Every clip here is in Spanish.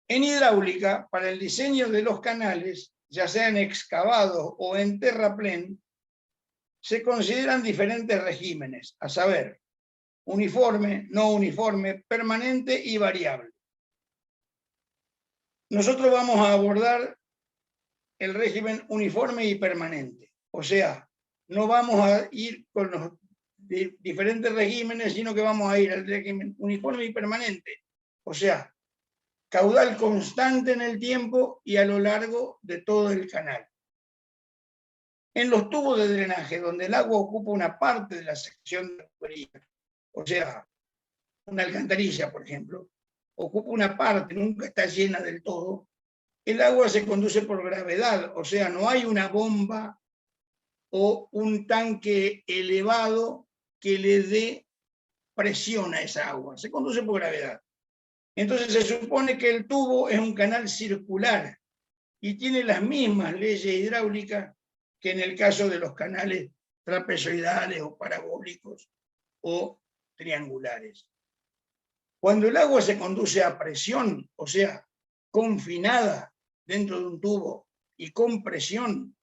En hidráulica, para el diseño de los canales, ya sean excavados o en terraplén, se consideran diferentes regímenes, a saber, uniforme, no uniforme, permanente y variable. Nosotros vamos a abordar el régimen uniforme y permanente, o sea, no vamos a ir con los diferentes regímenes, sino que vamos a ir al régimen uniforme y permanente, o sea, caudal constante en el tiempo y a lo largo de todo el canal. En los tubos de drenaje, donde el agua ocupa una parte de la sección de la tubería, o sea, una alcantarilla, por ejemplo, ocupa una parte, nunca está llena del todo, el agua se conduce por gravedad, o sea, no hay una bomba o un tanque elevado que le dé presión a esa agua, se conduce por gravedad. Entonces se supone que el tubo es un canal circular y tiene las mismas leyes hidráulicas que en el caso de los canales trapezoidales o parabólicos o triangulares. Cuando el agua se conduce a presión, o sea, confinada dentro de un tubo y con presión,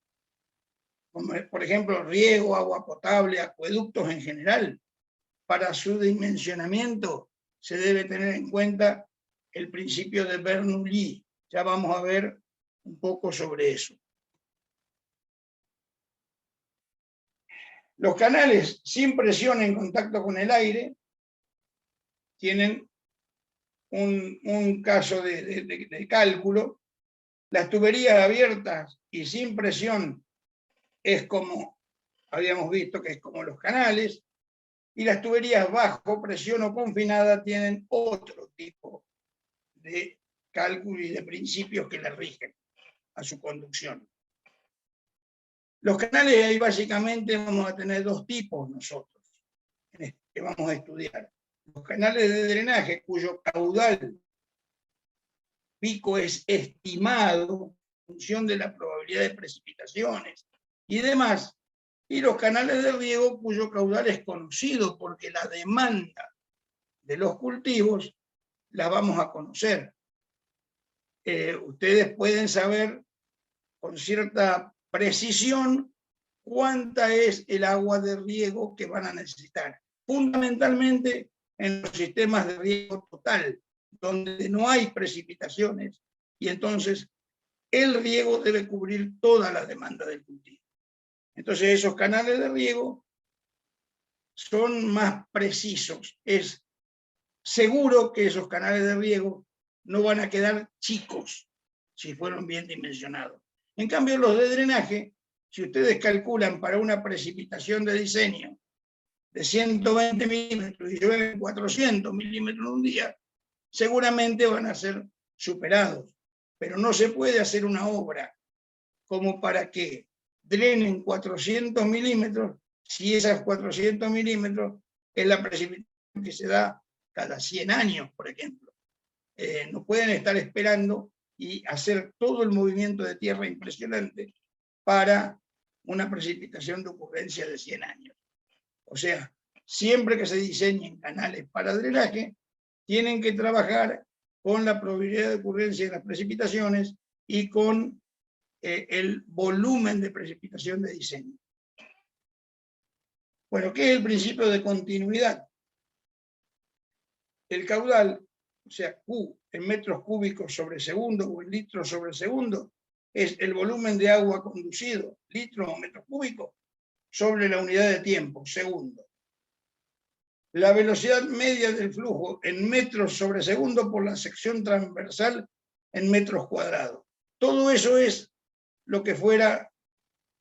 como por ejemplo riego, agua potable, acueductos en general, para su dimensionamiento se debe tener en cuenta el principio de Bernoulli. Ya vamos a ver un poco sobre eso. Los canales sin presión en contacto con el aire tienen un caso de cálculo. Las tuberías abiertas y sin presión es como habíamos visto que es como los canales, y las tuberías bajo presión o confinada tienen otro tipo de cálculo y de principios que las rigen a su conducción. Los canales, ahí básicamente vamos a tener dos tipos nosotros, que vamos a estudiar. Los canales de drenaje cuyo caudal pico es estimado en función de la probabilidad de precipitaciones y demás, y los canales de riego cuyo caudal es conocido porque la demanda de los cultivos la vamos a conocer. Ustedes pueden saber con cierta precisión cuánta es el agua de riego que van a necesitar, fundamentalmente en los sistemas de riego total, donde no hay precipitaciones, y entonces el riego debe cubrir toda la demanda del cultivo. Entonces esos canales de riego son más precisos. Es seguro que esos canales de riego no van a quedar chicos si fueron bien dimensionados. En cambio, los de drenaje, si ustedes calculan para una precipitación de diseño de 120 milímetros y llueven 400 milímetros en un día, seguramente van a ser superados. Pero no se puede hacer una obra como para que drenen 400 milímetros si esas 400 milímetros es la precipitación que se da cada 100 años, por ejemplo. No pueden estar esperando y hacer todo el movimiento de tierra impresionante para una precipitación de ocurrencia de 100 años. O sea, siempre que se diseñen canales para drenaje, tienen que trabajar con la probabilidad de ocurrencia de las precipitaciones y con el volumen de precipitación de diseño. Bueno, ¿qué es el principio de continuidad? El caudal, o sea, Q en metros cúbicos sobre segundo o en litros sobre segundo, es el volumen de agua conducido, litros o metros cúbicos, sobre la unidad de tiempo, segundo. La velocidad media del flujo en metros sobre segundo por la sección transversal en metros cuadrados. Todo eso es lo que fuera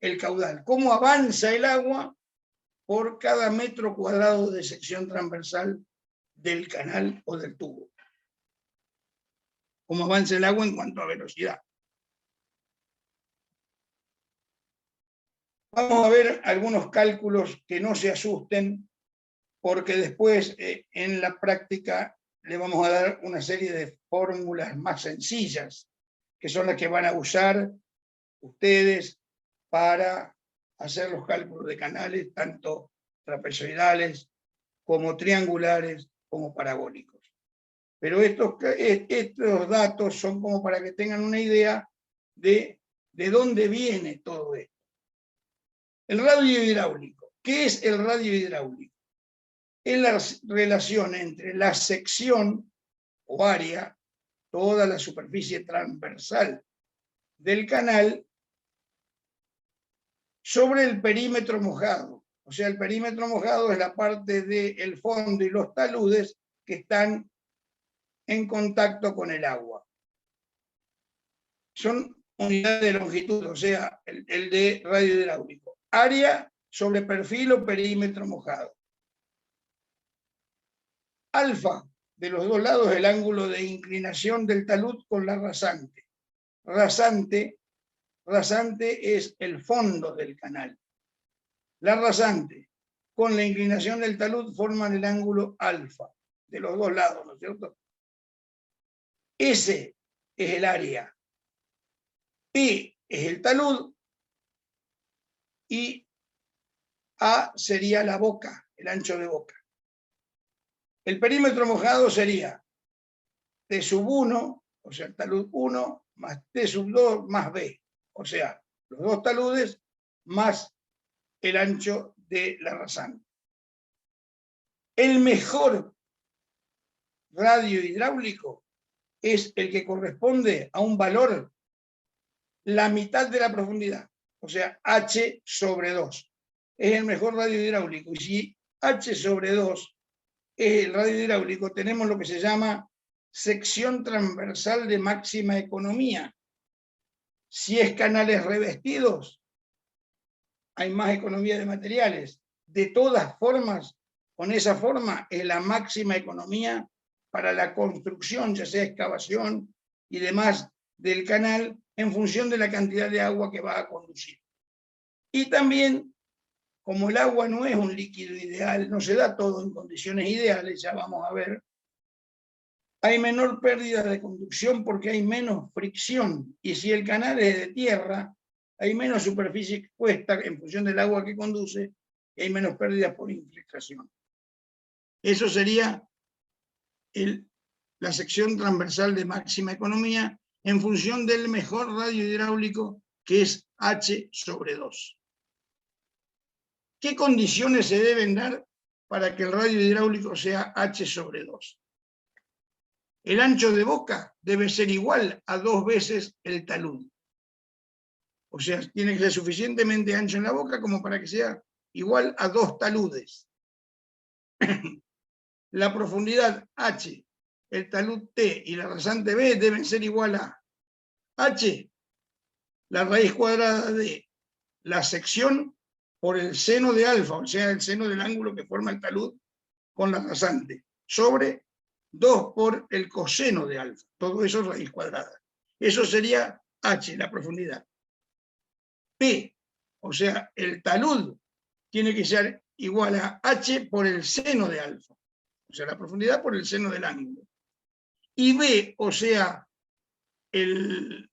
el caudal. ¿Cómo avanza el agua por cada metro cuadrado de sección transversal del canal o del tubo? ¿Cómo avanza el agua en cuanto a velocidad? Vamos a ver algunos cálculos que no se asusten, porque después en la práctica le vamos a dar una serie de fórmulas más sencillas, que son las que van a usar ustedes para hacer los cálculos de canales, tanto trapezoidales como triangulares como parabólicos. Pero estos datos son como para que tengan una idea de dónde viene todo esto. El radio hidráulico. ¿Qué es el radio hidráulico? Es la relación entre la sección o área, toda la superficie transversal del canal, sobre el perímetro mojado. O sea, el perímetro mojado es la parte del fondo y los taludes que están en contacto con el agua. Son unidades de longitud, o sea, el de radio hidráulico. Área sobre perfil o perímetro mojado. Alfa, de los dos lados, el ángulo de inclinación del talud con la rasante. Rasante es el fondo del canal. La rasante con la inclinación del talud forman el ángulo alfa, de los dos lados, ¿no es cierto? S es el área, P es el talud y A sería la boca, el ancho de boca. El perímetro mojado sería T sub 1, o sea, el talud 1, más T sub 2, más B. O sea, los dos taludes más el ancho de la rasante. El mejor radio hidráulico es el que corresponde a un valor la mitad de la profundidad, o sea, H sobre 2. Es el mejor radio hidráulico. Y si H sobre 2 es el radio hidráulico, tenemos lo que se llama sección transversal de máxima economía. Si es canales revestidos, hay más economía de materiales. De todas formas, con esa forma es la máxima economía para la construcción, ya sea excavación y demás del canal, en función de la cantidad de agua que va a conducir. Y también, como el agua no es un líquido ideal, no se da todo en condiciones ideales, ya vamos a ver, hay menor pérdida de conducción porque hay menos fricción. Y si el canal es de tierra, hay menos superficie expuesta en función del agua que conduce y hay menos pérdidas por infiltración. Eso sería la sección transversal de máxima economía en función del mejor radio hidráulico, que es H sobre 2. ¿Qué condiciones se deben dar para que el radio hidráulico sea H sobre 2? El ancho de boca debe ser igual a 2 veces el talud. O sea, tiene que ser suficientemente ancho en la boca como para que sea igual a 2 taludes. La profundidad H, el talud T y la rasante B deben ser igual a H, la raíz cuadrada de la sección por el seno de alfa, o sea, el seno del ángulo que forma el talud con la rasante, sobre 2 por el coseno de alfa. Todo eso es raíz cuadrada. Eso sería H, la profundidad. P, o sea, el talud tiene que ser igual a H por el seno de alfa. O sea, la profundidad por el seno del ángulo. Y B, o sea, el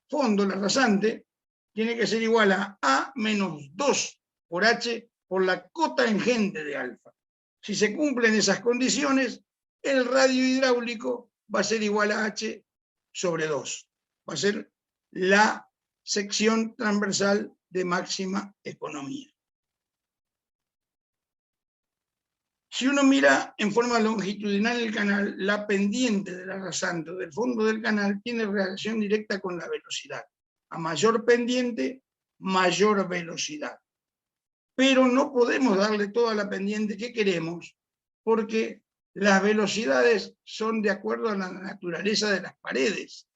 fondo, la rasante, tiene que ser igual a menos 2 por H por la cotangente de alfa. Si se cumplen esas condiciones, el radio hidráulico va a ser igual a H sobre 2. Va a ser la sección transversal de máxima economía. Si uno mira en forma longitudinal el canal, la pendiente de la rasante del fondo del canal tiene relación directa con la velocidad. A mayor pendiente, mayor velocidad. Pero no podemos darle toda la pendiente que queremos porque las velocidades son de acuerdo a la naturaleza de las paredes.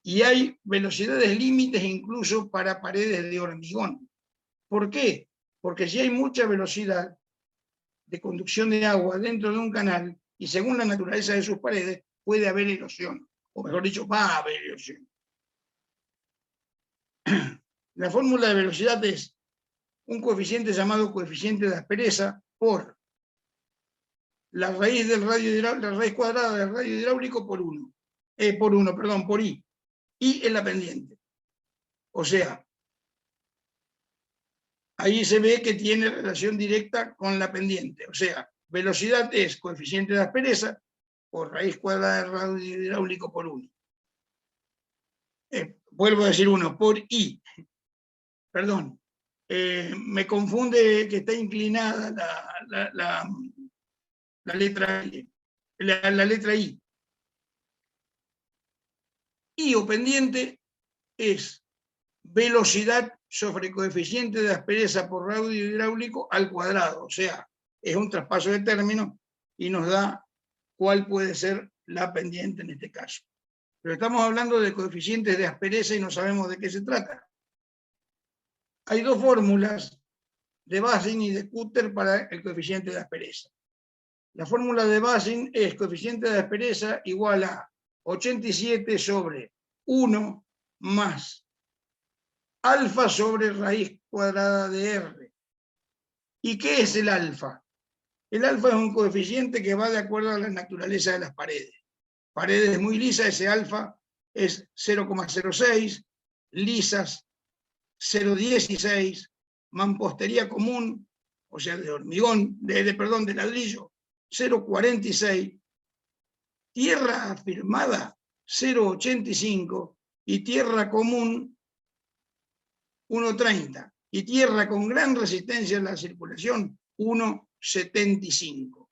Y hay velocidades límites incluso para paredes de hormigón. ¿Por qué? Porque si hay mucha velocidad de conducción de agua dentro de un canal, y según la naturaleza de sus paredes, puede haber erosión, o mejor dicho, va a haber erosión. La fórmula de velocidad es un coeficiente llamado coeficiente de aspereza por la raíz del radio hidráulico, la raíz cuadrada del radio hidráulico por I. I es la pendiente. O sea, ahí se ve que tiene relación directa con la pendiente. O sea, velocidad es coeficiente de aspereza por raíz cuadrada de radio hidráulico por 1. Vuelvo a decir 1, por I. Perdón. Me confunde que está inclinada la letra I. La letra I. I o pendiente es velocidad sobre coeficiente de aspereza por radio hidráulico al cuadrado. O sea, es un traspaso de término y nos da cuál puede ser la pendiente en este caso. Pero estamos hablando de coeficientes de aspereza y no sabemos de qué se trata. Hay dos fórmulas de Basing y de Kutter para el coeficiente de aspereza. La fórmula de Basing es coeficiente de aspereza igual a 87 sobre 1 más alfa sobre raíz cuadrada de R. ¿Y qué es el alfa? El alfa es un coeficiente que va de acuerdo a la naturaleza de las paredes. Paredes muy lisas, ese alfa es 0,06, lisas 0,16, mampostería común, o sea, de hormigón, de ladrillo, 0,46, tierra afirmada, 0,85, y tierra común, 1,30, y tierra con gran resistencia a la circulación, 1,75.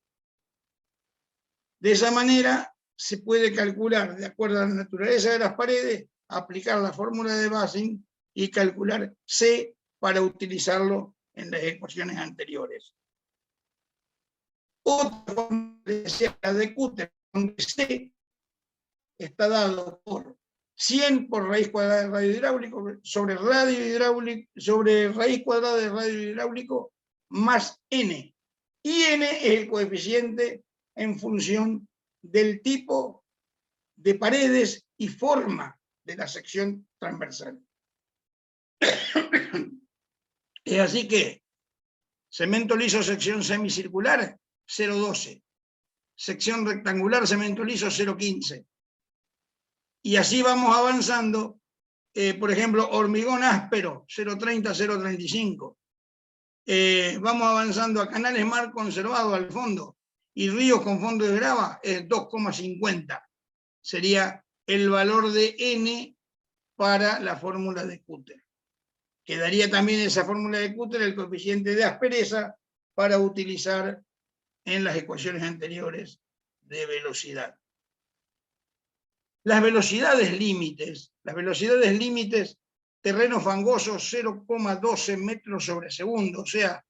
De esa manera se puede calcular, de acuerdo a la naturaleza de las paredes, aplicar la fórmula de Basing y calcular C para utilizarlo en las ecuaciones anteriores. Otra fórmula de Kutter, donde C está dado por 100 por raíz cuadrada de radio hidráulico sobre raíz cuadrada de radio hidráulico más N. Y N es el coeficiente en función del tipo de paredes y forma de la sección transversal. Es así que cemento liso sección semicircular 0,12, sección rectangular cemento liso 0,15. Y así vamos avanzando, por ejemplo, hormigón áspero 0,30, 0,35. Vamos avanzando a canales mar conservado al fondo y ríos con fondo de grava es 2,50. Sería el valor de N para la fórmula de Kutter. Quedaría también esa fórmula de Kutter el coeficiente de aspereza para utilizar en las ecuaciones anteriores de velocidad. Las velocidades límites, terrenos fangosos 0,12 metros sobre segundo, o sea,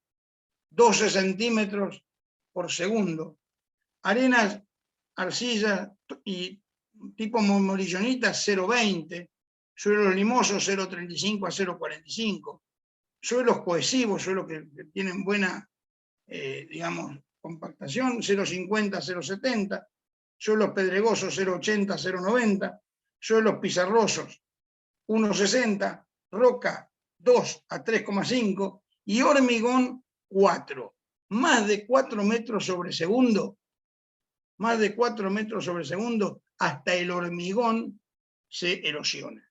12 centímetros por segundo. Arenas, arcillas y tipo morillonitas 0,20. Suelos limosos 0,35 a 0,45. Suelos cohesivos, suelos que tienen buena, compactación, 0,50 a 0,70. Suelos pedregosos 0,80 a 0,90. Suelos pizarrosos 1,60. Roca 2 a 3,5. Y hormigón 4. Más de 4 metros sobre segundo. Más de 4 metros sobre segundo, hasta el hormigón se erosiona.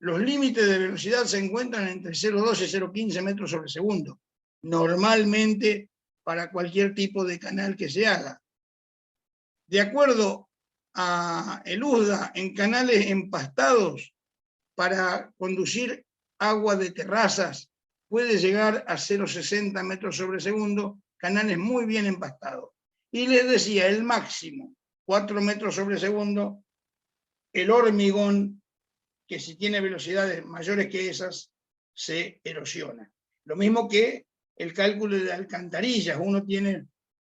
Los límites de velocidad se encuentran entre 0,12 y 0,15 metros sobre segundo, normalmente para cualquier tipo de canal que se haga. De acuerdo a el USDA, en canales empastados, para conducir agua de terrazas, puede llegar a 0,60 metros sobre segundo, canales muy bien empastados. Y les decía, el máximo, 4 metros sobre segundo, el hormigón, que si tiene velocidades mayores que esas, se erosiona. Lo mismo que el cálculo de alcantarillas.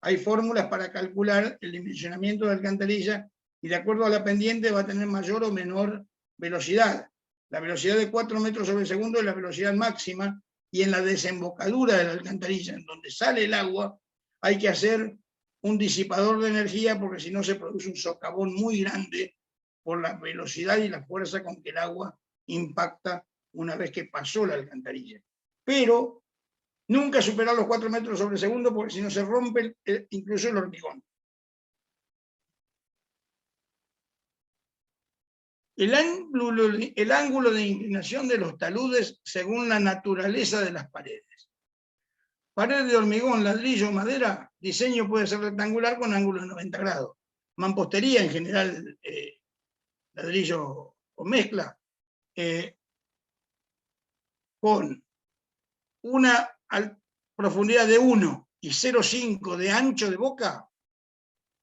Hay fórmulas para calcular el dimensionamiento de alcantarilla y de acuerdo a la pendiente va a tener mayor o menor velocidad. La velocidad de 4 metros sobre segundo es la velocidad máxima y en la desembocadura de la alcantarilla, en donde sale el agua, hay que hacer un disipador de energía porque si no se produce un socavón muy grande por la velocidad y la fuerza con que el agua impacta una vez que pasó la alcantarilla. Pero nunca superar los 4 metros sobre segundo porque si no se rompe incluso el hormigón. El ángulo de inclinación de los taludes según la naturaleza de las paredes. Pared de hormigón, ladrillo, madera, diseño puede ser rectangular con ángulo de 90 grados. mampostería, en general ladrillo o mezcla, con una profundidad de 1 y 0,5 de ancho de boca,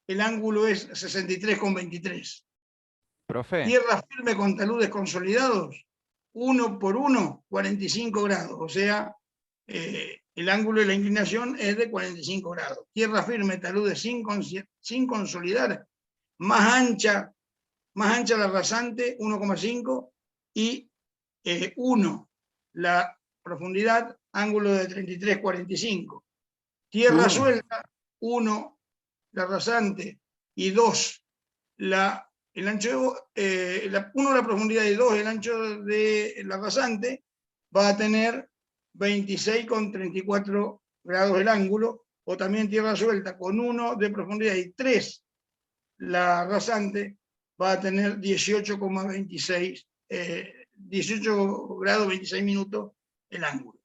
el ángulo es 63,23. Profe. Tierra firme con taludes consolidados, 1 por 1, 45 grados. O sea, el ángulo de la inclinación es de 45 grados. Tierra firme, taludes sin consolidar, más ancha la rasante, 1,5, y 1 la profundidad, ángulo de 33,45. Tierra suelta, 1 la rasante y 2 el ancho, 1 la profundidad y 2 el ancho de la rasante, va a tener 26,34 grados el ángulo. O también tierra suelta con 1 de profundidad y 3 la rasante, va a tener 18,26 18 grados 26 minutos el ángulo.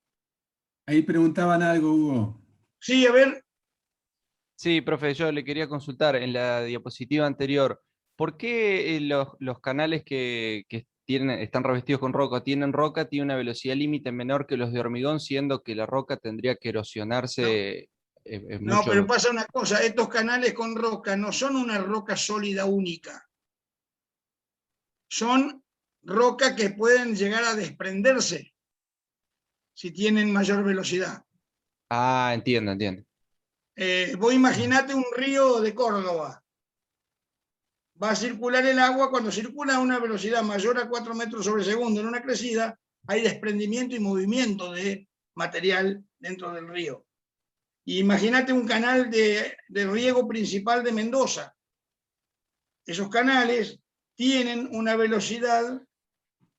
Ahí preguntaban algo, Hugo. Sí, a ver. Sí, profe, yo le quería consultar en la diapositiva anterior, ¿por qué los canales que están revestidos con roca, tienen una velocidad límite menor que los de hormigón, siendo que la roca tendría que erosionarse No, mucho? pero pasa una cosa, estos canales con roca no son una roca sólida única. Son rocas que pueden llegar a desprenderse si tienen mayor velocidad. Ah, entiendo. Vos imaginate un río de Córdoba. Va a circular el agua, cuando circula a una velocidad mayor a 4 metros sobre segundo en una crecida, hay desprendimiento y movimiento de material dentro del río. Y imagínate un canal de riego principal de Mendoza. Esos canales tienen una velocidad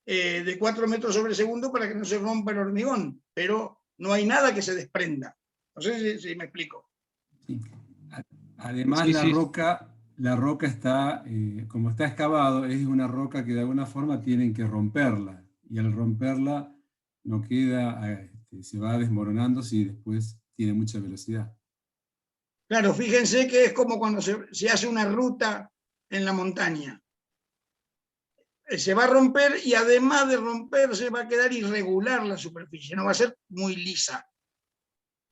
de 4 metros sobre segundo para que no se rompa el hormigón, pero no hay nada que se desprenda. No sé si me explico. Sí. Además, Sí, la roca está, como está excavado, es una roca que de alguna forma tienen que romperla. Y al romperla no queda, se va desmoronando si después tiene mucha velocidad. Claro, fíjense que es como cuando se hace una ruta en la montaña. Se va a romper y además de romperse va a quedar irregular la superficie, no va a ser muy lisa.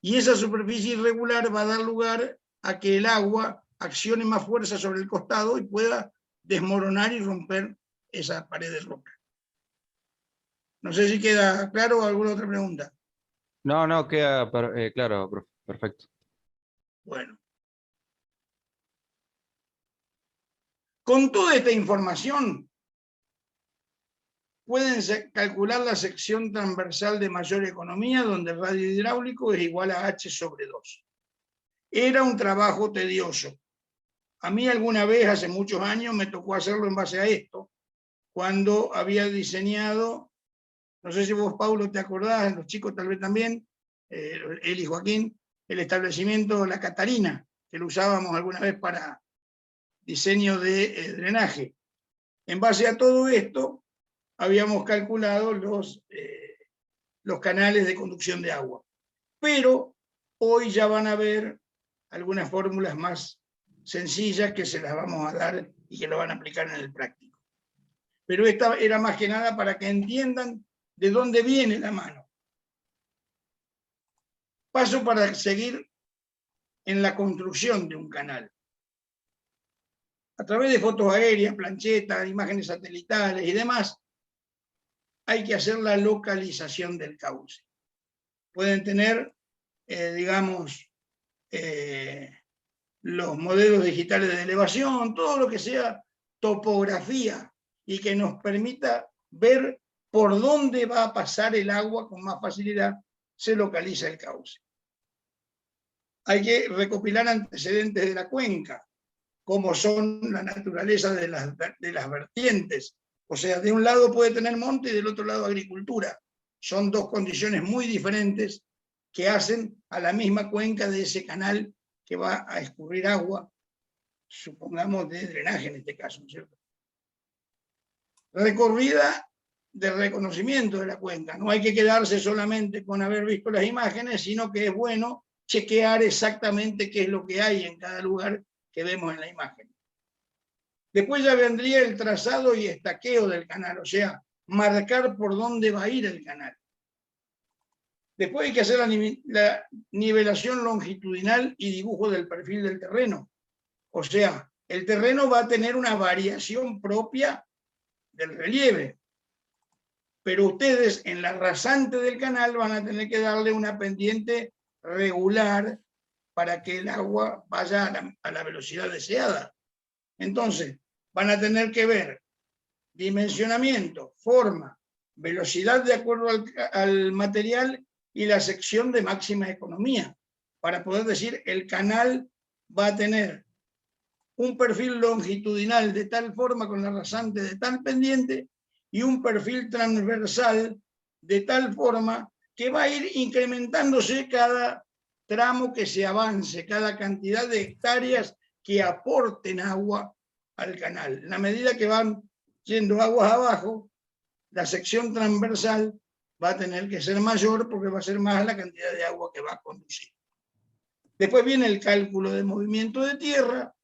Y esa superficie irregular va a dar lugar a que el agua accione más fuerza sobre el costado y pueda desmoronar y romper esa pared de roca. No sé si queda claro o alguna otra pregunta. No, queda claro, profe, perfecto. Bueno. Con toda esta información, pueden calcular la sección transversal de mayor economía, donde el radio hidráulico es igual a H sobre 2. Era un trabajo tedioso. A mí alguna vez, hace muchos años, me tocó hacerlo en base a esto, cuando había diseñado, no sé si vos, Paulo, te acordás, los chicos tal vez también, él y Joaquín, el establecimiento La Catarina, que lo usábamos alguna vez para diseño de drenaje. En base a todo esto, habíamos calculado los canales de conducción de agua. Pero hoy ya van a ver algunas fórmulas más sencillas que se las vamos a dar y que lo van a aplicar en el práctico. Pero esta era más que nada para que entiendan de dónde viene la mano. Paso para seguir en la construcción de un canal. A través de fotos aéreas, planchetas, imágenes satelitales y demás, hay que hacer la localización del cauce. Pueden tener, digamos, los modelos digitales de elevación, todo lo que sea topografía y que nos permita ver por dónde va a pasar el agua con más facilidad, se localiza el cauce. Hay que recopilar antecedentes de la cuenca, como son la naturaleza de las vertientes. O sea, de un lado puede tener monte y del otro lado agricultura. Son dos condiciones muy diferentes que hacen a la misma cuenca de ese canal que va a escurrir agua, supongamos de drenaje en este caso, ¿no es cierto? Recorrida de reconocimiento de la cuenca. No hay que quedarse solamente con haber visto las imágenes, sino que es bueno chequear exactamente qué es lo que hay en cada lugar que vemos en la imagen. Después ya vendría el trazado y estaqueo del canal, o sea, marcar por dónde va a ir el canal. Después hay que hacer la nivelación longitudinal y dibujo del perfil del terreno. O sea, el terreno va a tener una variación propia del relieve. Pero ustedes en la rasante del canal van a tener que darle una pendiente regular para que el agua vaya a la velocidad deseada. Entonces, van a tener que ver dimensionamiento, forma, velocidad de acuerdo al material y la sección de máxima economía, para poder decir el canal va a tener un perfil longitudinal de tal forma con la rasante de tal pendiente y un perfil transversal de tal forma que va a ir incrementándose cada tramo que se avance, cada cantidad de hectáreas que aporten agua al canal. En la medida que van yendo aguas abajo, la sección transversal va a tener que ser mayor porque va a ser más la cantidad de agua que va a conducir. Después viene el cálculo de movimiento de tierra,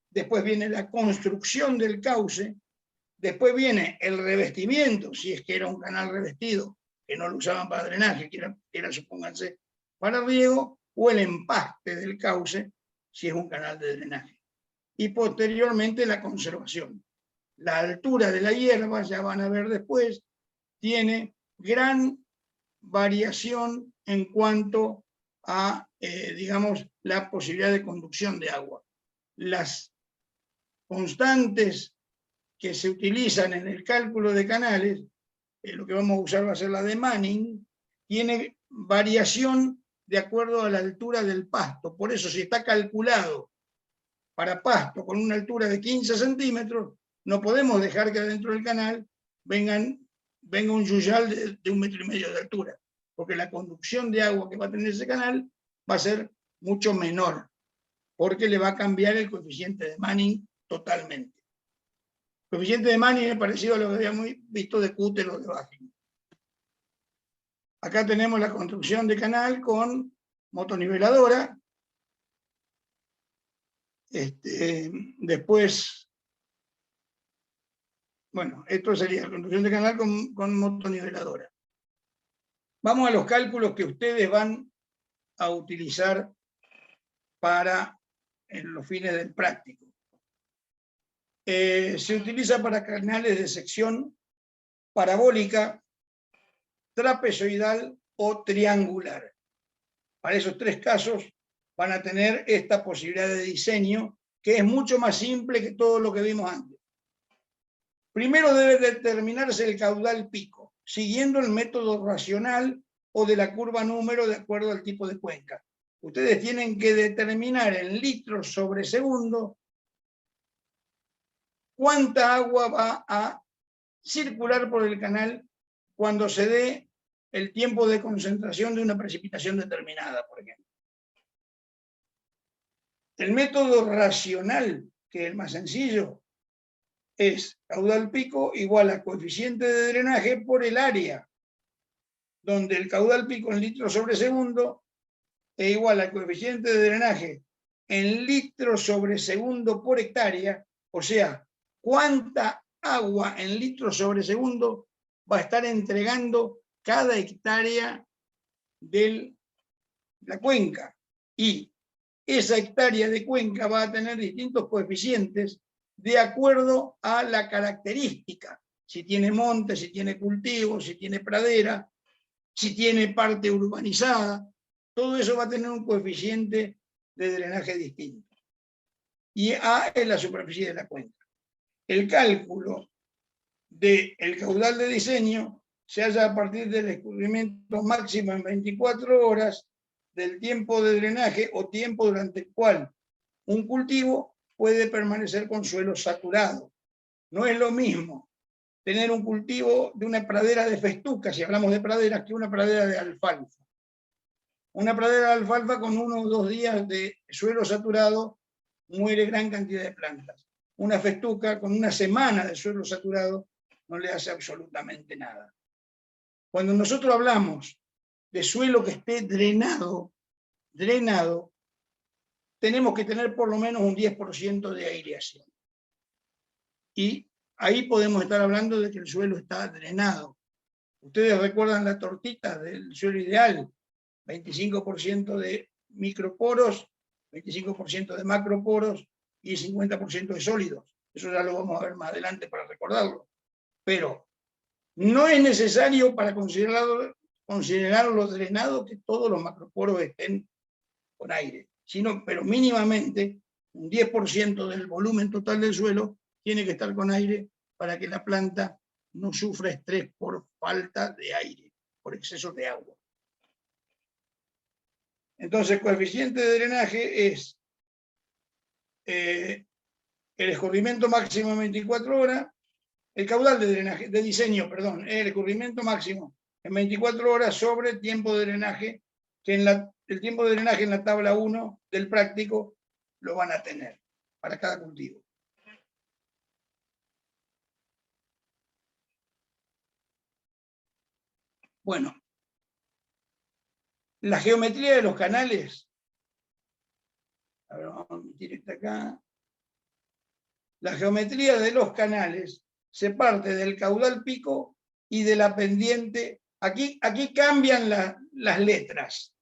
después viene la construcción del cauce, después viene el revestimiento, si es que era un canal revestido, que no lo usaban para drenaje, que era supónganse, para riego, o el empaste del cauce, si es un canal de drenaje. Y posteriormente la conservación. La altura de la hierba, ya van a ver después, tiene gran variación en cuanto a, digamos, la posibilidad de conducción de agua. Las constantes que se utilizan en el cálculo de canales, lo que vamos a usar va a ser la de Manning, tiene variación de acuerdo a la altura del pasto. Por eso, si está calculado para pasto con una altura de 15 centímetros, no podemos dejar que adentro del canal venga un yuyal de 1,5 metros de altura, porque la conducción de agua que va a tener ese canal va a ser mucho menor, porque le va a cambiar el coeficiente de Manning totalmente. El coeficiente de Manning es parecido a lo que habíamos visto de Cutler o de Baffin. Acá tenemos la construcción de canal con motoniveladora. Después, bueno, esto sería la construcción de canal con motoniveladora. Vamos a los cálculos que ustedes van a utilizar para los fines del práctico. Se utiliza para canales de sección parabólica, trapezoidal o triangular. Para esos tres casos van a tener esta posibilidad de diseño, que es mucho más simple que todo lo que vimos antes. Primero debe determinarse el caudal pico, siguiendo el método racional o de la curva número de acuerdo al tipo de cuenca. Ustedes tienen que determinar en litros sobre segundo cuánta agua va a circular por el canal cuando se dé el tiempo de concentración de una precipitación determinada, por ejemplo. El método racional, que es el más sencillo, es caudal pico igual a coeficiente de drenaje por el área, donde el caudal pico en litros sobre segundo es igual al coeficiente de drenaje en litros sobre segundo por hectárea, o sea, cuánta agua en litros sobre segundo va a estar entregando cada hectárea de la cuenca. Y esa hectárea de cuenca va a tener distintos coeficientes de acuerdo a la característica. Si tiene monte, si tiene cultivo, si tiene pradera, si tiene parte urbanizada, todo eso va a tener un coeficiente de drenaje distinto. Y A es la superficie de la cuenca. El cálculo del caudal de diseño se hace a partir del escurrimiento máximo en 24 horas del tiempo de drenaje o tiempo durante el cual un cultivo puede permanecer con suelo saturado. No es lo mismo tener un cultivo de una pradera de festuca, si hablamos de praderas, que una pradera de alfalfa. Una pradera de alfalfa con 1 o 2 días de suelo saturado muere gran cantidad de plantas. Una festuca con 1 semana de suelo saturado no le hace absolutamente nada. Cuando nosotros hablamos de suelo que esté drenado, tenemos que tener por lo menos un 10% de aireación. y ahí podemos estar hablando de que el suelo está drenado. Ustedes recuerdan la tortita del suelo ideal, 25% de microporos, 25% de macroporos y 50% de sólidos. Eso ya lo vamos a ver más adelante para recordarlo. Pero no es necesario para considerarlo drenado que todos los macroporos estén con aire, pero mínimamente un 10% del volumen total del suelo tiene que estar con aire para que la planta no sufra estrés por falta de aire, por exceso de agua. Entonces, el coeficiente de drenaje es el escurrimiento máximo en 24 horas, el caudal de drenaje, de diseño, perdón, el escurrimiento máximo en 24 horas sobre el tiempo de drenaje, que el tiempo de drenaje en la tabla 1 del práctico lo van a tener para cada cultivo. Bueno, la geometría de los canales, a ver, vamos a meter esta acá. La geometría de los canales se parte del caudal pico y de la pendiente. Aquí cambian las letras.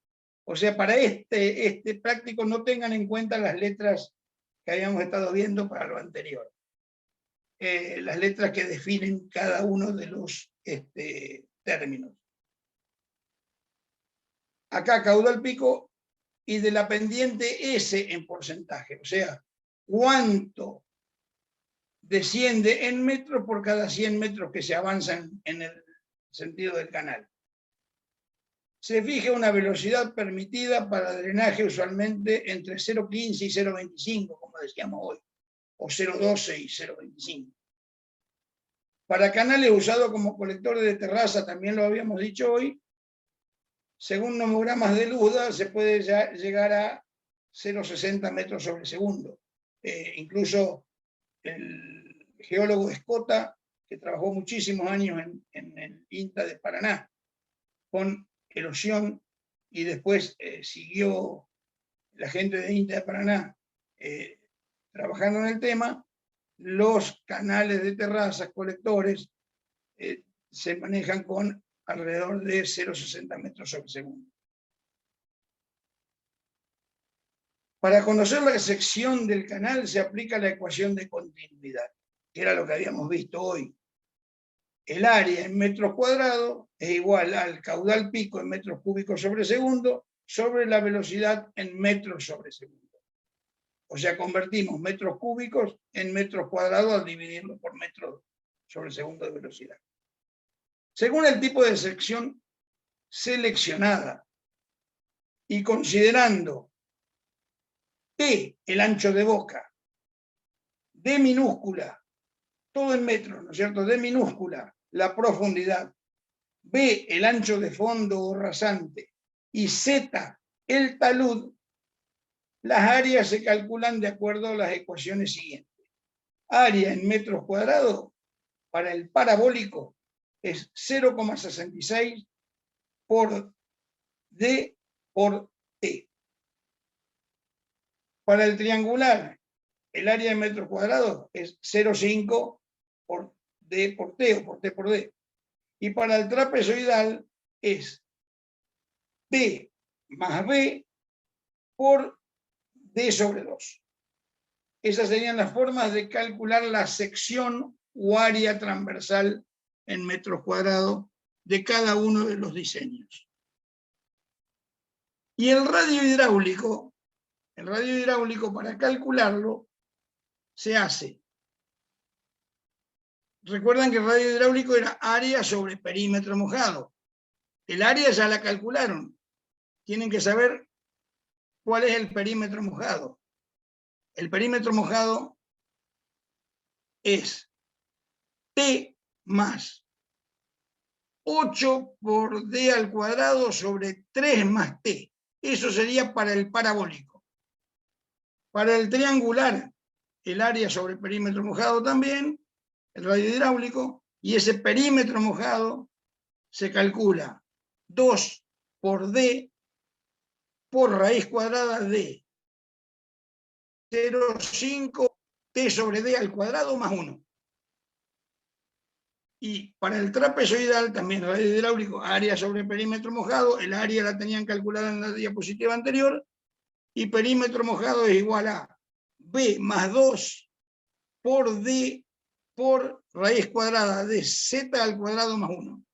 O sea, para este práctico no tengan en cuenta las letras que habíamos estado viendo para lo anterior. Las letras que definen cada uno de los términos. Acá caudal pico y de la pendiente S en porcentaje. O sea, cuánto desciende en metros por cada 100 metros que se avanzan en el sentido del canal. Se fija una velocidad permitida para drenaje usualmente entre 0,15 y 0,25, como decíamos hoy, o 0,12 y 0,25. Para canales usados como colectores de terraza, también lo habíamos dicho hoy, según nomogramas de Luda, se puede llegar a 0,60 metros sobre segundo. Incluso el geólogo Escota, que trabajó muchísimos años en el INTA de Paraná, con erosión, y después siguió la gente de INTA de Paraná trabajando en el tema, los canales de terrazas, colectores, se manejan con alrededor de 0,60 metros sobre segundo. Para conocer la sección del canal se aplica la ecuación de continuidad, que era lo que habíamos visto hoy. El área en metros cuadrados es igual al caudal pico en metros cúbicos sobre segundo sobre la velocidad en metros sobre segundo. O sea, convertimos metros cúbicos en metros cuadrados al dividirlo por metros sobre segundo de velocidad. Según el tipo de sección seleccionada y considerando T, el ancho de boca, D minúscula, todo en metros, ¿no es cierto? D minúscula, la profundidad, B, el ancho de fondo o rasante, y Z, el talud, las áreas se calculan de acuerdo a las ecuaciones siguientes. Área en metros cuadrados para el parabólico es 0,66 por D por T. Para el triangular, el área en metros cuadrados es 0,5 por D por T o por T por D. Y para el trapezoidal es T más B por D sobre 2. Esas serían las formas de calcular la sección o área transversal en metros cuadrados de cada uno de los diseños. Y el radio hidráulico para calcularlo se hace. Recuerdan que el radio hidráulico era área sobre perímetro mojado. El área ya la calcularon. Tienen que saber cuál es el perímetro mojado. El perímetro mojado es T más 8 por D al cuadrado sobre 3 más T. Eso sería para el parabólico. Para el triangular, el área sobre perímetro mojado también, el radio hidráulico, y ese perímetro mojado se calcula 2 por D por raíz cuadrada de 0,5 T sobre D al cuadrado más 1. Y para el trapezoidal, también radio hidráulico, área sobre perímetro mojado, el área la tenían calculada en la diapositiva anterior, y perímetro mojado es igual a B más 2 por D por raíz cuadrada de Z al cuadrado más 1.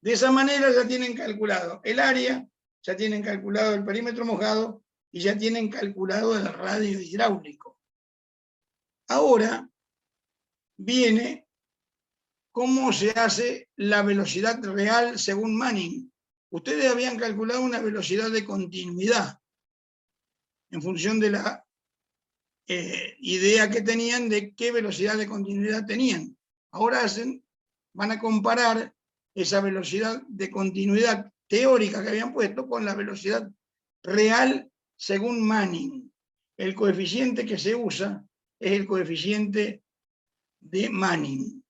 De esa manera ya tienen calculado el área, ya tienen calculado el perímetro mojado y ya tienen calculado el radio hidráulico. Ahora viene cómo se hace la velocidad real según Manning. Ustedes habían calculado una velocidad de continuidad en función de la idea que tenían de qué velocidad de continuidad tenían. Ahora van a comparar esa velocidad de continuidad teórica que habían puesto con la velocidad real según Manning. El coeficiente que se usa es el coeficiente de Manning.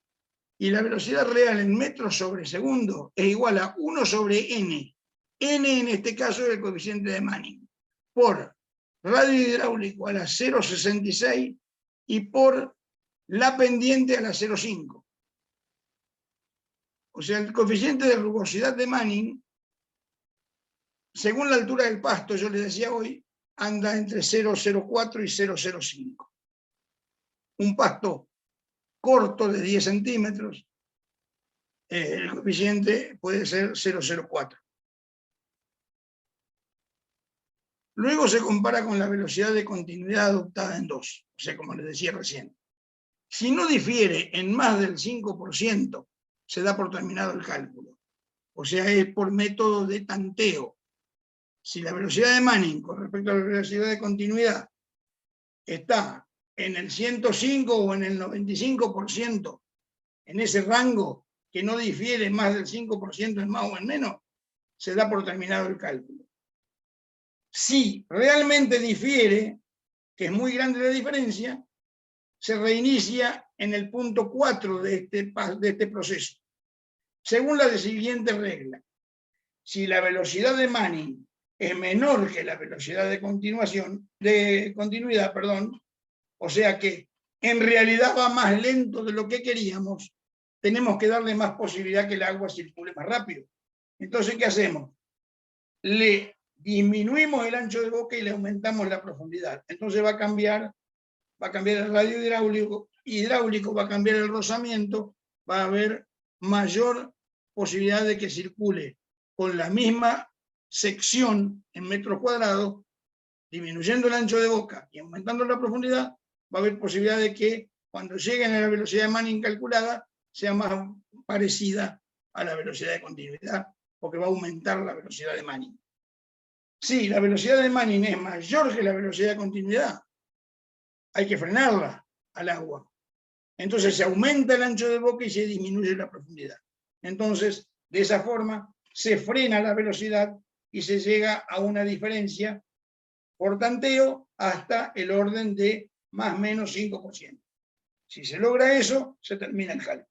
Y la velocidad real en metros sobre segundo es igual a 1 sobre n. N en este caso es el coeficiente de Manning. Por radio hidráulico a la 0,66 y por la pendiente a la 0,5. O sea, el coeficiente de rugosidad de Manning, según la altura del pasto, yo les decía hoy, anda entre 0,04 y 0,05. Un pasto corto de 10 centímetros, el coeficiente puede ser 0,04. Luego se compara con la velocidad de continuidad adoptada en 2, o sea, como les decía recién. Si no difiere en más del 5%, se da por terminado el cálculo. O sea, es por método de tanteo. Si la velocidad de Manning con respecto a la velocidad de continuidad está en el 105 o en el 95%, en ese rango que no difiere más del 5% en más o en menos, se da por terminado el cálculo. Si realmente difiere, que es muy grande la diferencia, se reinicia en el punto 4 de este proceso. Según la siguiente regla, si la velocidad de Manning es menor que la velocidad de continuidad, o sea que en realidad va más lento de lo que queríamos, tenemos que darle más posibilidad que el agua circule más rápido. Entonces, ¿qué hacemos? Le disminuimos el ancho de boca y le aumentamos la profundidad. Entonces va a cambiar el radio hidráulico, va a cambiar el rozamiento, va a haber mayor posibilidad de que circule con la misma sección en metros cuadrados, disminuyendo el ancho de boca y aumentando la profundidad, va a haber posibilidad de que cuando lleguen a la velocidad de Manning calculada sea más parecida a la velocidad de continuidad, porque va a aumentar la velocidad de Manning. Si la velocidad de Manning es mayor que la velocidad de continuidad, hay que frenarla al agua. Entonces se aumenta el ancho de boca y se disminuye la profundidad. Entonces, de esa forma, se frena la velocidad y se llega a una diferencia por tanteo hasta el orden de más o menos 5%. Si se logra eso, se termina el cálculo.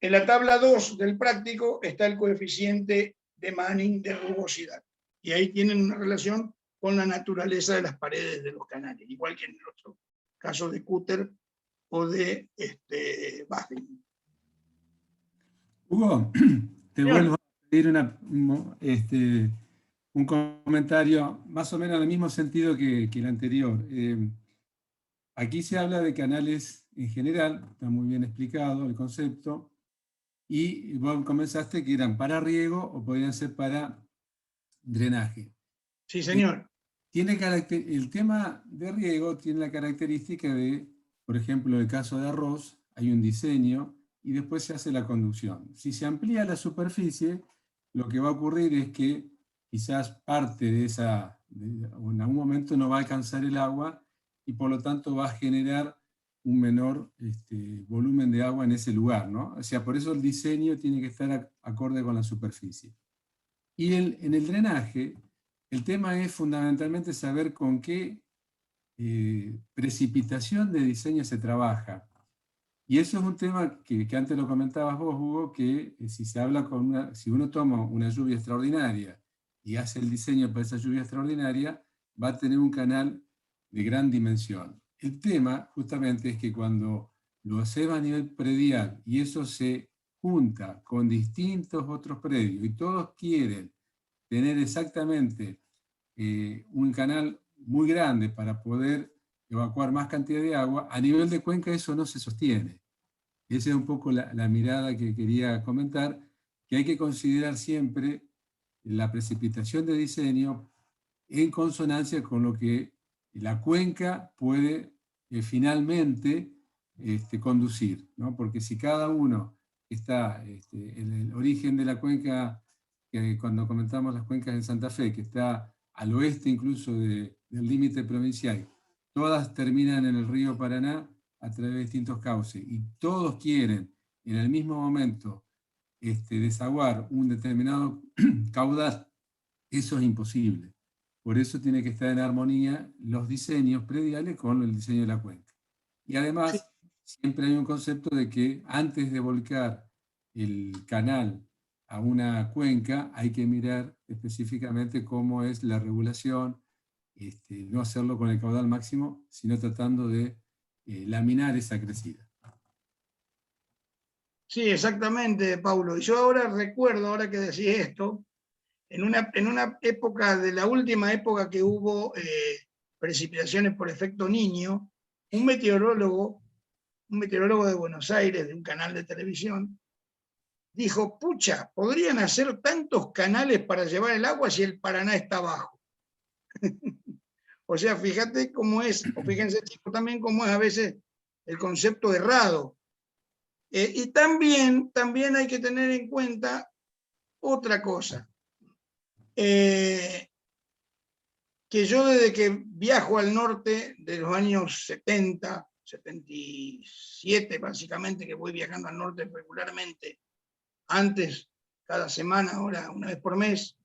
En la tabla 2 del práctico está el coeficiente de Manning de rugosidad. Y ahí tienen una relación con la naturaleza de las paredes de los canales, igual que en el otro caso de Cutter o de Baffin. Hugo, te vuelvo a pedir un comentario más o menos en el mismo sentido que el anterior. Aquí se habla de canales en general, está muy bien explicado el concepto, y vos comenzaste que eran para riego o podían ser para drenaje. Sí, señor. El tema de riego tiene la característica de, por ejemplo, en el caso de arroz, hay un diseño y después se hace la conducción. Si se amplía la superficie, lo que va a ocurrir es que quizás parte de en algún momento no va a alcanzar el agua y por lo tanto va a generar un menor volumen de agua en ese lugar, ¿no? O sea, por eso el diseño tiene que estar acorde con la superficie. Y en el drenaje, el tema es fundamentalmente saber con qué precipitación de diseño se trabaja. Y eso es un tema que antes lo comentabas vos, Hugo, que si uno toma una lluvia extraordinaria y hace el diseño para esa lluvia extraordinaria, va a tener un canal de gran dimensión. El tema justamente es que cuando lo haces a nivel predial y eso se junta con distintos otros predios y todos quieren tener exactamente un canal muy grande para poder evacuar más cantidad de agua, a nivel de cuenca eso no se sostiene. Esa es un poco la mirada que quería comentar, que hay que considerar siempre la precipitación de diseño en consonancia con lo que la cuenca puede finalmente conducir, ¿no? Porque si cada uno está en el origen de la cuenca, cuando comentamos las cuencas en Santa Fe, que está al oeste incluso del límite provincial, todas terminan en el río Paraná a través de distintos cauces, y todos quieren en el mismo momento desaguar un determinado caudal, eso es imposible. Por eso tiene que estar en armonía los diseños prediales con el diseño de la cuenca. Y además, siempre hay un concepto de que antes de volcar el canal a una cuenca, hay que mirar específicamente cómo es la regulación, no hacerlo con el caudal máximo, sino tratando de laminar esa crecida. Sí, exactamente, Paulo. Y yo ahora recuerdo, ahora que decís esto, en una época, de la última época que hubo precipitaciones por efecto Niño, un meteorólogo de Buenos Aires, de un canal de televisión, dijo, pucha, podrían hacer tantos canales para llevar el agua si el Paraná está abajo. O sea, fíjate cómo es, o fíjense chicos también cómo es a veces el concepto errado. Y también hay que tener en cuenta otra cosa. Que yo desde que viajo al norte, de los años 70, 77 básicamente, que voy viajando al norte regularmente, antes cada semana, ahora una vez por mes,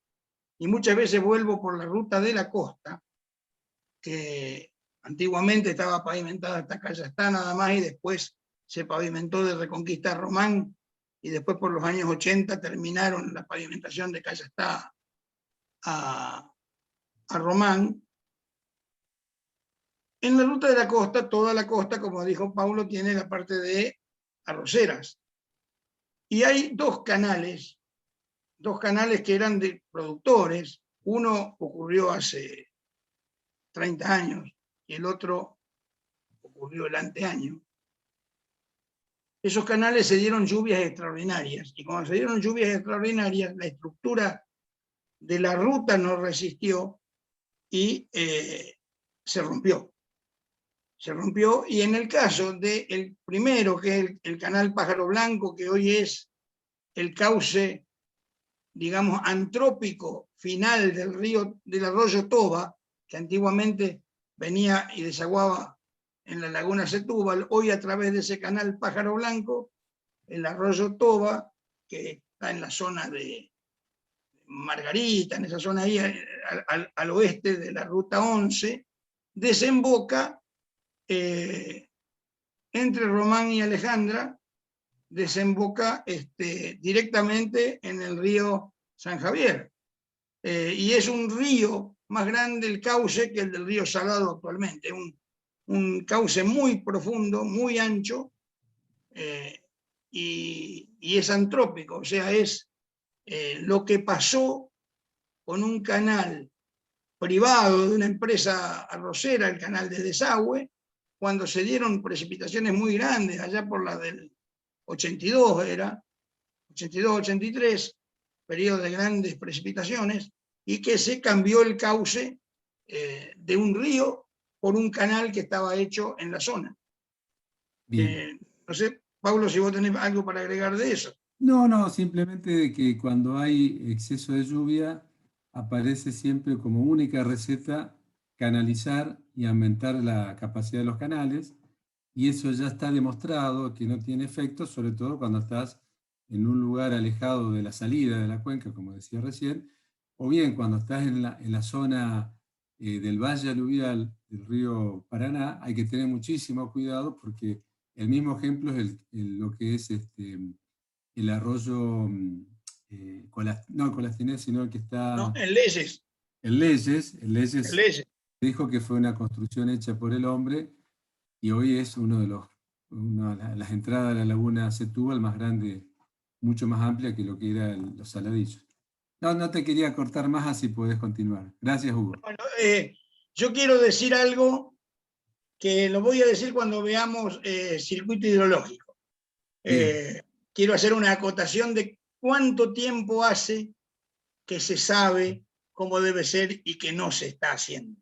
y muchas veces vuelvo por la ruta de la costa, que antiguamente estaba pavimentada hasta Callastá nada más, y después se pavimentó de Reconquista a Román, y después por los años 80 terminaron la pavimentación de Callastá a Román. En la ruta de la costa, toda la costa, como dijo Paulo, tiene la parte de arroceras. Y hay dos canales que eran de productores. Uno ocurrió hace 30 años y el otro ocurrió el anteaño. Esos canales se dieron lluvias extraordinarias, y cuando se dieron lluvias extraordinarias, la estructura de la ruta no resistió y se rompió. Y en el caso del primero, que es el canal Pájaro Blanco, que hoy es el cauce, digamos, antrópico final del arroyo Toba, que antiguamente venía y desaguaba en la laguna Setúbal, hoy a través de ese canal Pájaro Blanco, el arroyo Toba, que está en la zona de Margarita, en esa zona ahí al oeste de la ruta 11, desemboca entre Román y Alejandra, desemboca directamente en el río San Javier. Y es un río más grande el cauce que el del río Salado actualmente, un cauce muy profundo, muy ancho, y es antrópico, o sea, es lo que pasó con un canal privado de una empresa arrocera, el canal de desagüe, cuando se dieron precipitaciones muy grandes, allá por la del 82 era, 82-83, periodo de grandes precipitaciones, y que se cambió el cauce de un río por un canal que estaba hecho en la zona. No sé, Pablo, si vos tenés algo para agregar de eso. No, simplemente que cuando hay exceso de lluvia aparece siempre como única receta canalizar y aumentar la capacidad de los canales, y eso ya está demostrado que no tiene efecto, sobre todo cuando estás en un lugar alejado de la salida de la cuenca, como decía recién, o bien cuando estás en la zona del valle aluvial del río Paraná. Hay que tener muchísimo cuidado porque el mismo ejemplo es lo que es el arroyo, no Colastinet, sino el que está... No, en Leyes. En Leyes dijo que fue una construcción hecha por el hombre, y hoy es uno de los las entradas de la laguna Setúbal más grande, mucho más amplia que lo que eran los Saladillos. No te quería cortar más, así podés continuar. Gracias, Hugo. Bueno, yo quiero decir algo que lo voy a decir cuando veamos circuito hidrológico. Quiero hacer una acotación de cuánto tiempo hace que se sabe cómo debe ser y que no se está haciendo.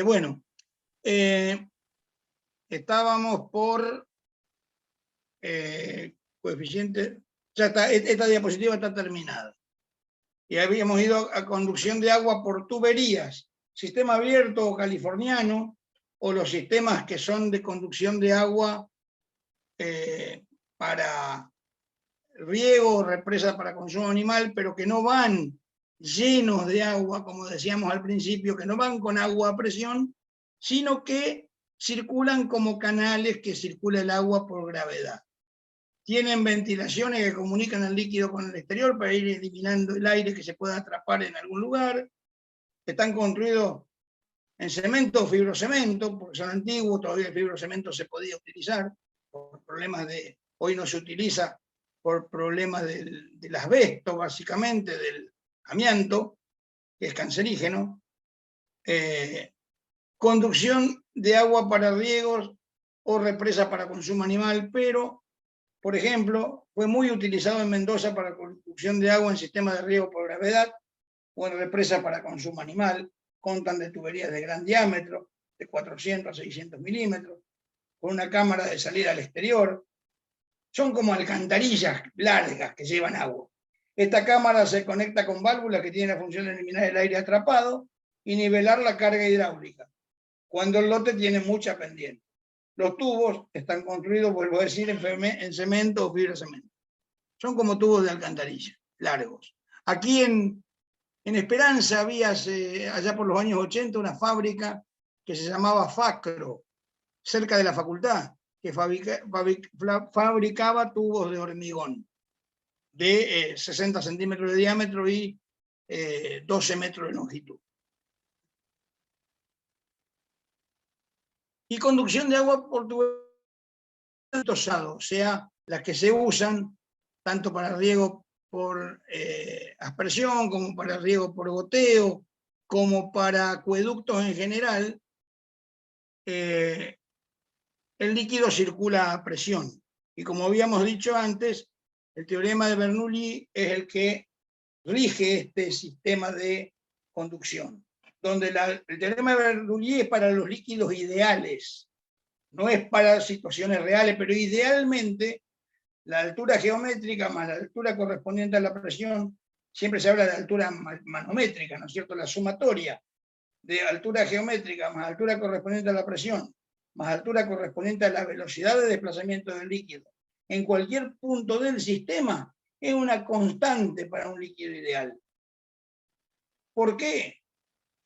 Bueno, estábamos por coeficiente, ya está, esta diapositiva está terminada. Y habíamos ido a conducción de agua por tuberías, sistema abierto o californiano, o los sistemas que son de conducción de agua para riego, represa para consumo animal, pero que no van llenos de agua, como decíamos al principio, que no van con agua a presión, sino que circulan como canales que circula el agua por gravedad. Tienen ventilaciones que comunican el líquido con el exterior para ir eliminando el aire que se pueda atrapar en algún lugar. Están construidos en cemento o fibrocemento, porque son antiguos, todavía el fibrocemento se podía utilizar, por problemas de, hoy no se utiliza por problemas del asbesto, básicamente, del amianto, que es cancerígeno. Conducción de agua para riegos o represa para consumo animal, pero, por ejemplo, fue muy utilizado en Mendoza para conducción de agua en sistemas de riego por gravedad o en represa para consumo animal. Contan de tuberías de gran diámetro, de 400 a 600 milímetros, con una cámara de salida al exterior. Son como alcantarillas largas que llevan agua. Esta cámara se conecta con válvulas que tienen la función de eliminar el aire atrapado y nivelar la carga hidráulica, cuando el lote tiene mucha pendiente. Los tubos están construidos, vuelvo a decir, en cemento o fibrocemento. Son como tubos de alcantarilla, largos. Aquí en Esperanza había, allá por los años 80, una fábrica que se llamaba Facro, cerca de la facultad, que fabricaba tubos de hormigón de 60 centímetros de diámetro y 12 metros de longitud. Y conducción de agua por tuberías, o sea, las que se usan tanto para riego por aspersión, como para riego por goteo, como para acueductos en general. El líquido circula a presión. Y como habíamos dicho antes, el teorema de Bernoulli es el que rige este sistema de conducción, donde el teorema de Bernoulli es para los líquidos ideales, no es para situaciones reales, pero idealmente la altura geométrica más la altura correspondiente a la presión, siempre se habla de altura manométrica, ¿no es cierto? La sumatoria de altura geométrica más altura correspondiente a la presión, más altura correspondiente a la velocidad de desplazamiento del líquido, en cualquier punto del sistema, es una constante para un líquido ideal. ¿Por qué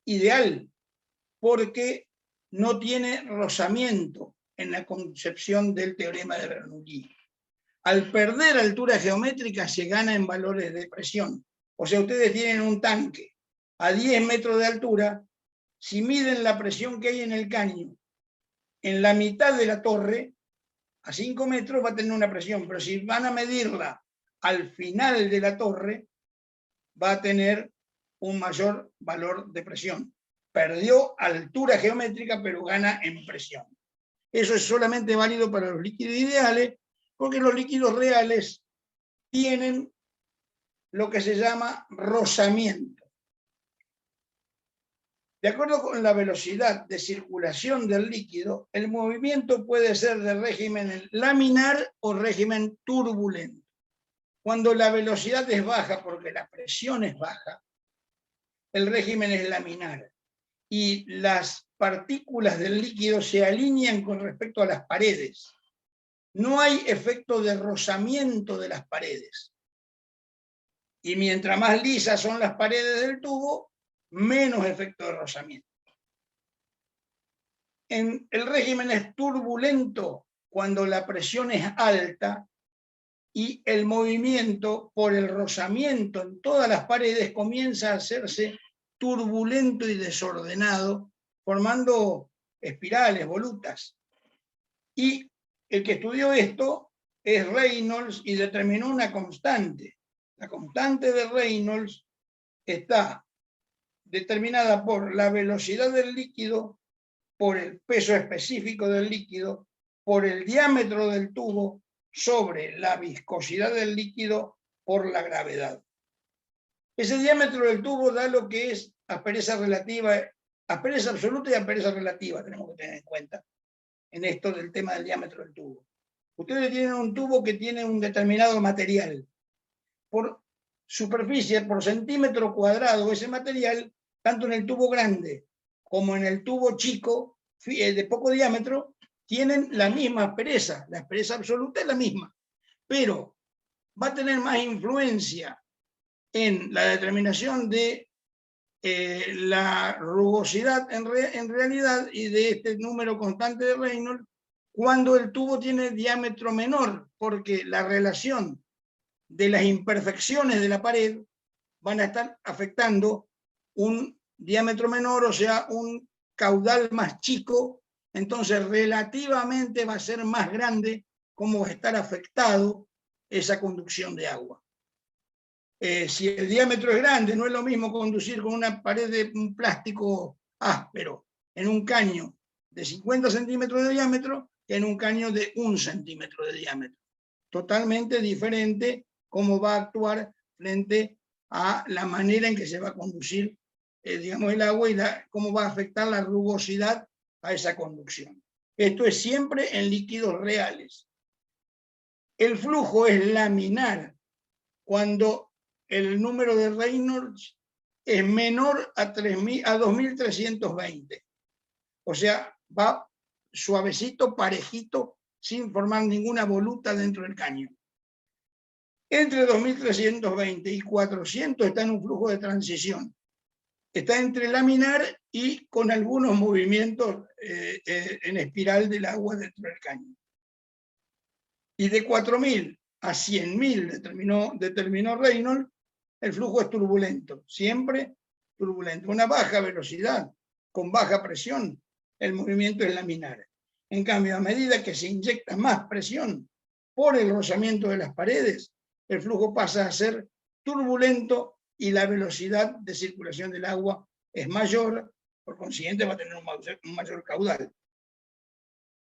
ideal? Porque no tiene rozamiento en la concepción del teorema de Bernoulli. Al perder altura geométrica se gana en valores de presión. O sea, ustedes tienen un tanque a 10 metros de altura, si miden la presión que hay en el caño en la mitad de la torre, a 5 metros va a tener una presión, pero si van a medirla al final de la torre, va a tener un mayor valor de presión. Perdió altura geométrica, pero gana en presión. Eso es solamente válido para los líquidos ideales, porque los líquidos reales tienen lo que se llama rozamiento. De acuerdo con la velocidad de circulación del líquido, el movimiento puede ser de régimen laminar o régimen turbulento. Cuando la velocidad es baja porque la presión es baja, el régimen es laminar y las partículas del líquido se alinean con respecto a las paredes. No hay efecto de rozamiento de las paredes. Y mientras más lisas son las paredes del tubo, menos efecto de rozamiento. El régimen es turbulento cuando la presión es alta y el movimiento por el rozamiento en todas las paredes comienza a hacerse turbulento y desordenado, formando espirales, volutas. Y el que estudió esto es Reynolds y determinó una constante. La constante de Reynolds está determinada por la velocidad del líquido, por el peso específico del líquido, por el diámetro del tubo sobre la viscosidad del líquido por la gravedad. Ese diámetro del tubo da lo que es aspereza relativa, aspereza absoluta y aspereza relativa, tenemos que tener en cuenta en esto del tema del diámetro del tubo. Ustedes tienen un tubo que tiene un determinado material. Por superficie, por centímetro cuadrado, ese material, tanto en el tubo grande como en el tubo chico, de poco diámetro, tienen la misma aspereza. La aspereza absoluta es la misma, pero va a tener más influencia en la determinación de la rugosidad en realidad y de este número constante de Reynolds cuando el tubo tiene diámetro menor, porque la relación de las imperfecciones de la pared van a estar afectando un diámetro menor, o sea, un caudal más chico, entonces relativamente va a ser más grande cómo va a estar afectado esa conducción de agua. Si el diámetro es grande, no es lo mismo conducir con una pared de un plástico áspero en un caño de 50 centímetros de diámetro que en un caño de 1 centímetro de diámetro. Totalmente diferente cómo va a actuar frente a la manera en que se va a conducir digamos, el agua y cómo va a afectar la rugosidad a esa conducción. Esto es siempre en líquidos reales. El flujo es laminar cuando el número de Reynolds es menor a 2320. O sea, va suavecito, parejito, sin formar ninguna voluta dentro del caño. Entre 2320 y 400 está en un flujo de transición. Está entre laminar y con algunos movimientos en espiral del agua dentro del caño. Y de 4000 a 100.000 determinó Reynolds, el flujo es turbulento, siempre turbulento. Una baja velocidad, con baja presión, el movimiento es laminar. En cambio, a medida que se inyecta más presión por el rozamiento de las paredes, el flujo pasa a ser turbulento y la velocidad de circulación del agua es mayor, por consiguiente va a tener un mayor caudal.